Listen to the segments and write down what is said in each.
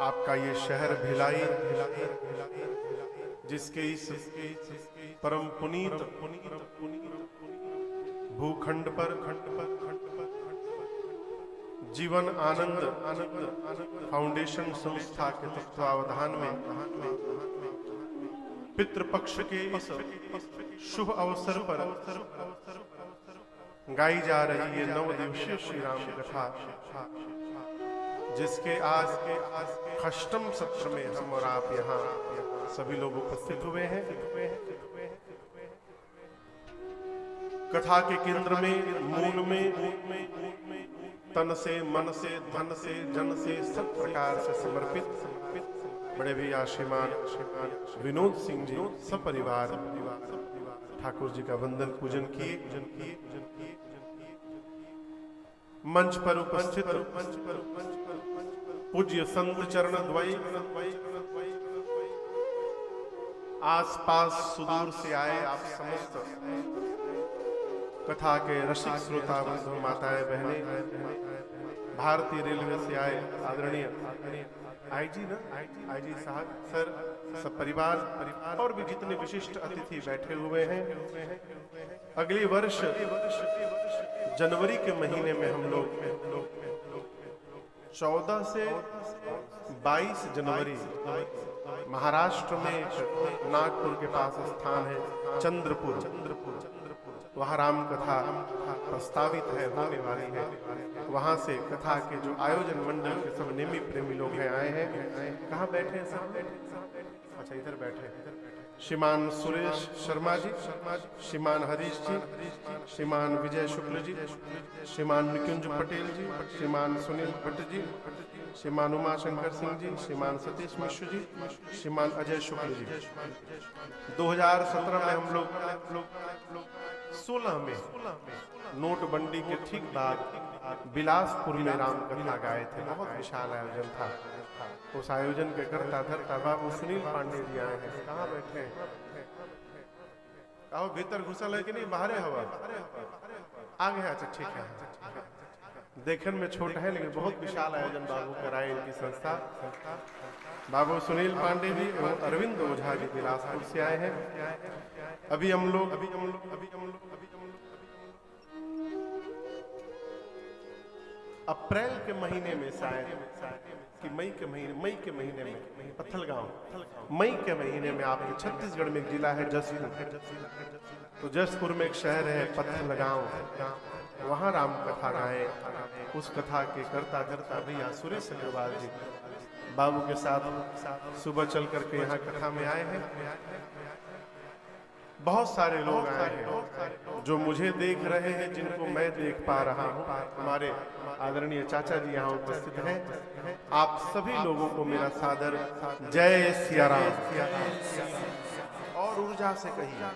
आपका ये शहर भिलाई, जिसके इस परम पुनीत भूखंड पर जीवन आनंद फाउंडेशन संस्था के तत्वावधान में पितृपक्ष के इस शुभ अवसर पर गाई जा रही ये 9 दिवसीय श्री राम कथा, जिसके आज अष्टम सत्र में हम और आप यहाँ सभी लोग उपस्थित हुए हैं। कथा के केंद्र में, मूल में तन से, मन से, धन से, जन से, सब प्रकार से समर्पित बड़े भैया श्रीमान विनोद सिंह जी सपरिवार ठाकुर जी का वंदन पूजन किए। मंच पर उपस्थित पूज्य संत चरण द्वय, आसपास सुदूर से आए आप समस्त कथा के रसिक श्रोता बंधु माताएं बहनें, भारतीय रेलवे से आए आदरणीय आईजी साहब सर, सब परिवार और भी जितने विशिष्ट अतिथि बैठे हुए हैं। अगले वर्ष जनवरी के महीने में हम लोग 14 से 22 जनवरी महाराष्ट्र में नागपुर के पास स्थान है चंद्रपुर, वहाँ राम कथा प्रस्तावित है, होने वाली है। वहाँ से कथा के जो आयोजन मंडल के सब नेमी प्रेमी लोग हैं आए हैं। कहाँ बैठे हैं सब? अच्छा इधर बैठे हैं। श्रीमान सुरेश शर्मा जी, श्रीमान हरीश जी, श्रीमान विजय शुक्ल जी, श्रीमान निकुंज पटेल जी, श्रीमान सुनील भट्ट जी, श्रीमान उमाशंकर सिंह जी, श्रीमान सतीश मिश्र जी, श्रीमान अजय शुक्ल जी। 2017 में हम लोग 16 में नोटबंदी के ठीक बाद बिलासपुर में राम कथा गाए थे। बहुत विशाल आयोजन था। उस आयोजन के करता धरता बाबू सुनील पांडे जी आए हैं। कहाँ बैठे हैं? आओ भीतर घुसल है कि नहीं? बाहर हवा आगे। अच्छा ठीक है। देखने में छोटा है लेकिन बहुत विशाल आयोजन बाबू कराए इनकी संस्था। बाबू सुनील पांडे जी और अरविंद ओझा जी बिलासपुर से आए हैं। अभी हम लोग अप्रैल के महीने में शायद कि मई के महीने में पत्थलगांव, मई के महीने में आपके छत्तीसगढ़ में एक जिला है जसपुर, तो जसपुर में एक शहर है पत्थलगांव, वहाँ राम कथा गाए। उस कथा के करता धरता भैया सुरेश अग्रवाल जी बाबू के साथ सुबह चल करके यहाँ कथा में आए हैं। बहुत सारे लोग आए हैं जो मुझे देख रहे हैं, जिनको मैं देख पा रहा हूँ। हमारे आदरणीय चाचा जी यहाँ उपस्थित हैं। आप सभी लोगों को मेरा सादर जय सिया राम। और ऊर्जा से कहिए,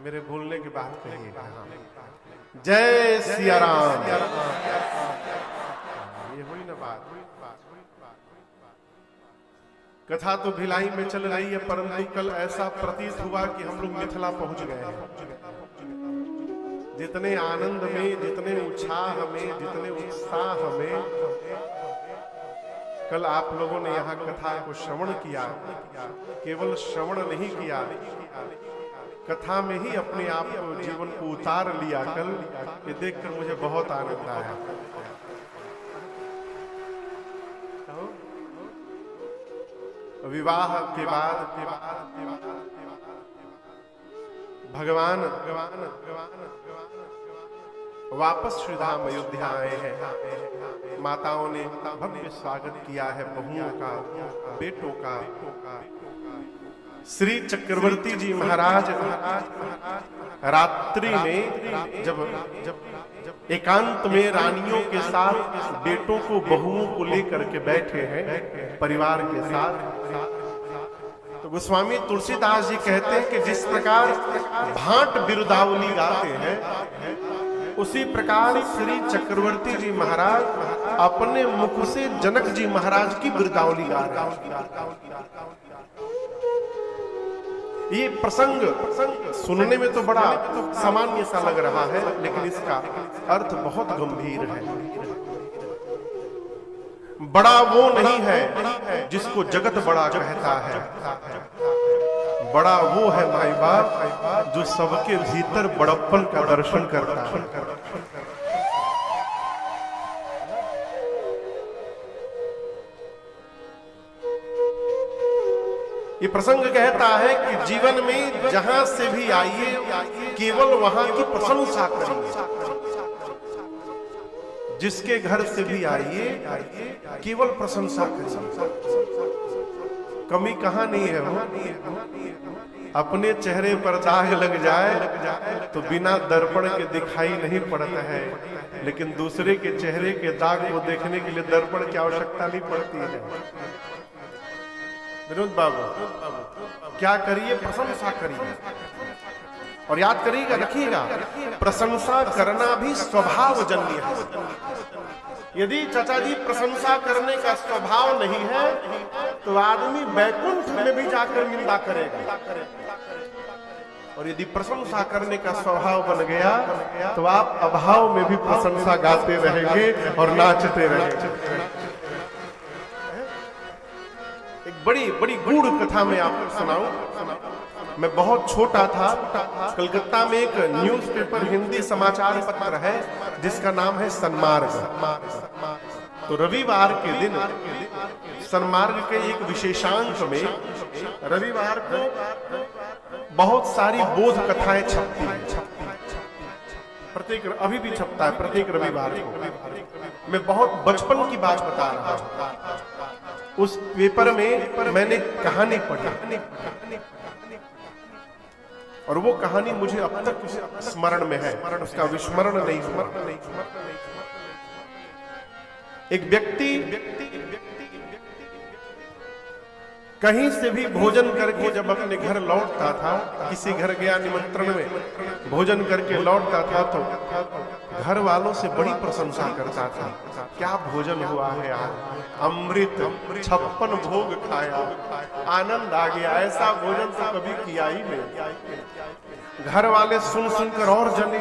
मेरे बोलने के बाद कहिए जय सिया राम। ये हुई ना बात। कथा तो भिलाई में चल रही है, परंतु कल ऐसा प्रतीत हुआ कि हम लोग मिथिला पहुंच गए हैं। जितने आनंद में, जितने उत्साह में, जितने उत्साह में कल आप लोगों ने यहाँ कथा को श्रवण किया, केवल श्रवण नहीं किया, कथा में ही अपने आप को, जीवन को उतार लिया। कल ये देखकर मुझे बहुत आनंद आया। विवाह के बाद भगवान वापस श्रीधाम अयोध्या आए हैं। माताओं ने भव्य स्वागत किया है बहुओं का, बेटों का। श्री चक्रवर्ती जी महाराज रात्रि में जब एकांत में रानियों के साथ बेटों को, बहुओं को लेकर के बैठे हैं परिवार के साथ, तो गोस्वामी तुलसीदास जी कहते हैं कि जिस प्रकार भाट बिरुदावली गाते हैं, उसी प्रकार श्री चक्रवर्ती जी महाराज अपने मुख से जनक जी महाराज की बिरुदावली गा रहे हैं। ये प्रसंग सुनने में तो बड़ा सामान्य सा लग रहा है, लेकिन इसका अर्थ बहुत गंभीर है। बड़ा वो नहीं है जिसको जगत बड़ा कहता है, बड़ा वो है माई बाप जो सबके भीतर बड़प्पन का दर्शन करता है। ये प्रसंग कहता है कि जीवन में जहां से भी आइए केवल वहां की प्रशंसा करिए, जिसके घर से भी आइए केवल प्रशंसा करिए। कमी कहां नहीं है वो, अपने चेहरे पर दाग लग जाए तो बिना दर्पण के दिखाई नहीं पड़ता है, लेकिन दूसरे के चेहरे के दाग को देखने के लिए दर्पण की आवश्यकता नहीं पड़ती है। विनोद बाबू क्या करिए, प्रशंसा करिए। और याद करिएगा, रखिएगा, प्रशंसा करना भी स्वभाव जन्य है। यदि चाचा जी प्रशंसा करने का स्वभाव नहीं है तो आदमी बैकुंठ में भी जाकर निंदा करेगा, और यदि प्रशंसा करने का स्वभाव बन गया तो आप अभाव में भी प्रशंसा गाते रहेंगे और नाचते रहेंगे। एक बड़ी बड़ी गूढ़ कथा मैं आपको सुनाऊं। मैं बहुत छोटा था, कलकत्ता में एक न्यूज़पेपर हिंदी समाचार पत्र है जिसका नाम है सन्मार्ग। तो रविवार के दिन सन्मार्ग के एक विशेषांक में रविवार को बहुत सारी बोध कथाएं छपती हैं। प्रत्येक, अभी भी छपता है प्रत्येक रविवार को। मैं बहुत बचपन की बात बता रहा हूं। उस पेपर में मैंने कहानी पढ़ी और वो कहानी मुझे अब तक स्मरण में है, उसका विस्मरण नहीं हुआ। एक व्यक्ति कहीं से भी भोजन करके जब अपने घर लौटता था, किसी घर गया निमंत्रण में, भोजन करके लौटता था तो घर वालों से बड़ी प्रशंसा करता था। क्या भोजन हुआ है आज, अमृत, 56 भोग खाया, आनंद आ गया, ऐसा भोजन तो कभी किया ही नहीं। घर वाले सुन सुनकर और जले,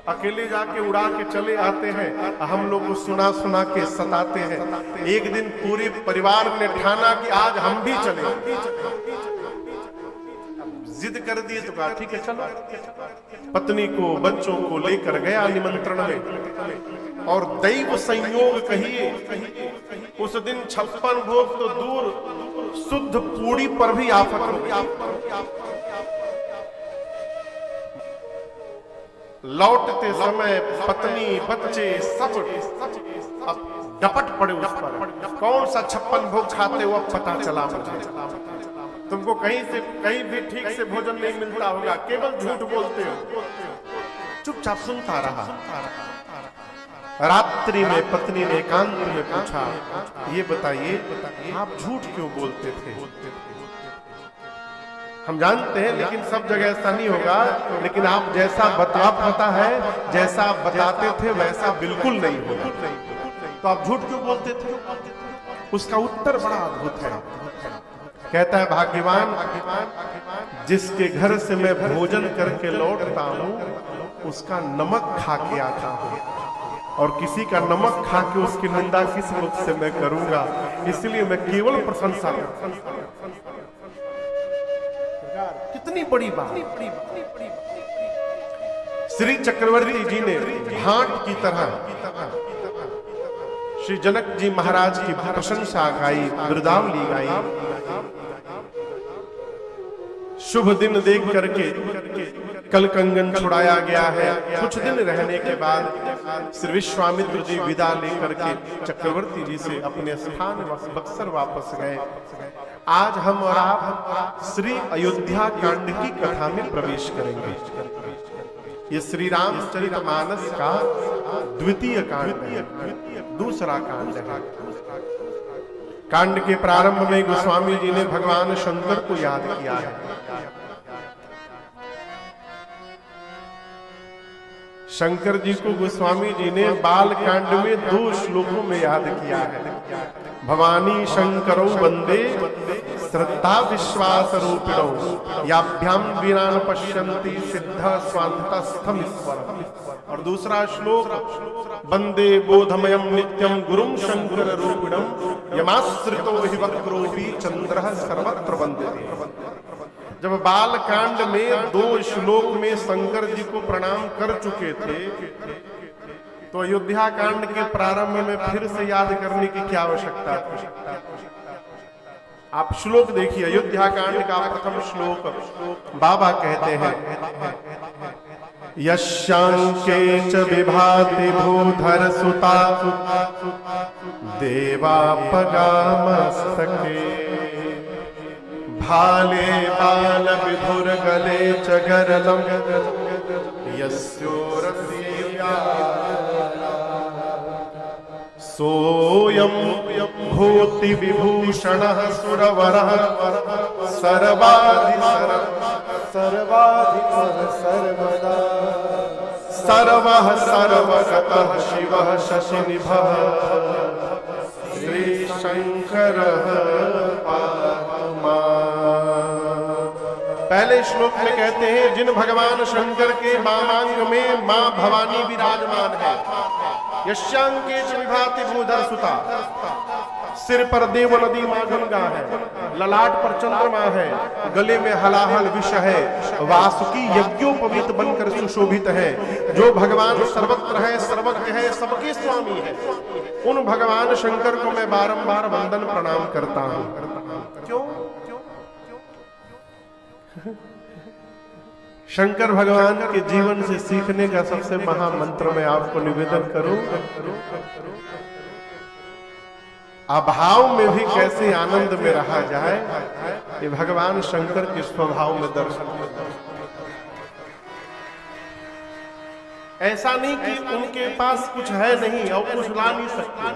अकेले जाके उड़ा के चले आते हैं, हम लोग को सुना सुना के सताते हैं। एक दिन पूरे परिवार ने ठाना कि आज हम भी चले, जिद कर दिए तो कहा ठीक है चलो। पत्नी को बच्चों को लेकर गया निमंत्रण में, और दैव संयोग कहिए उस दिन 56 भोग तो दूर, शुद्ध पूड़ी पर भी आफत हो गई। लौटते समय पत्नी बच्चे सब अब डपट पड़े उस पर, कौन सा 56 भोग खाते हो अब पता चला मुझे। तुमको कहीं भी ठीक से भोजन नहीं मिलता होगा, केवल झूठ बोलते हो। चुपचाप सुनता रहा। रात्रि में पत्नी ने एकांत में पूछा, ये बताइए आप झूठ क्यों बोलते थे? हम जानते हैं लेकिन सब जगह ऐसा नहीं होगा, लेकिन आप जैसा पता है जैसा आप बताते थे वैसा बिल्कुल नहीं होगा, तो आप झूठ क्यों बोलते थे? उसका उत्तर बड़ा अद्भुत है। कहता है, भाग्यवान जिसके घर से मैं भोजन करके लौटता हूं उसका नमक खा के आता हूं, और किसी का नमक खा के उसकी निंदा किस मुख से मैं करूंगा, इसलिए मैं केवल प्रशंसा करता हूं। कितनी बड़ी बात। श्री चक्रवर्ती जी ने घाट की तरह श्री जनक जी महाराज की प्रशंसा गाई, बिरदावली गाई। शुभ दिन देख करके कल कंगन छुड़ाया गया है। कुछ दिन रहने के बाद श्री विश्वामित्र जी विदा लेकर के चक्रवर्ती जी से अपने स्थान बक्सर वापस गए। आज हम और आप श्री अयोध्या कांड की कथा में प्रवेश करेंगे। ये श्री रामचरितमानस का द्वितीय कांड है, दूसरा कांड है। कांड के प्रारंभ में गोस्वामी जी ने भगवान शंकर को याद किया है। शंकर जी को गोस्वामी जी ने बाल कांड में 2 श्लोकों में याद किया है। भवानी शंकरौ वंदे श्रद्धा विश्वास रूपिणो याभ्याम वीरा न पश्यन्ति सिद्ध स्वांतस्थम ईश्वर। और दूसरा श्लोक वंदे बोधमयम नित्यम गुरुम शंकर रूपिणम यमाश्रितो हि वक्रोऽपि चंद्रः सर्वत्र वंदते। जब बाल कांड में 2 श्लोक में शंकर जी को प्रणाम कर चुके थे, तो अयोध्या कांड के प्रारंभ में फिर से याद करने की क्या आवश्यकता थी? आप श्लोक देखिए, अयोध्या कांड का प्रथम श्लोक बाबा कहते हैं यशांके च विभाति भूधर सुता देवापगामस्तके भाले बाल विधुर गले च गरलम यस्योरसीया सोऽयं भूति विभूषणः सुरवरः सर्वाधिसर सर्वदा सर्वः सर्वगतः शिवः शशिनिभः श्रीशंकरः पातु माम्। पहले श्लोक में कहते हैं जिन भगवान शंकर के वामांग में मां भवानी विराजमान है। यशांके च विभाति भूधर सुता, सिर पर देव नदी मां गंगा है, ललाट पर चंद्रमा है, गले में हलाहल विष है, वासुकी यज्ञोपवीत बनकर सुशोभित है। जो भगवान सर्वत्र है, सर्वज्ञ है, सबके स्वामी है, उन भगवान शंकर को मैं बारंबार वंदन प्रणाम करता हूं। क्यों? शंकर भगवान के जीवन से सीखने का सबसे महामंत्र मैं आपको निवेदन करूं, अभाव में भी कैसे आनंद में रहा जाए, ये भगवान शंकर के स्वभाव में दर्शन। ऐसा नहीं कि उनके पास कुछ है नहीं और कुछ ला नहीं सकते।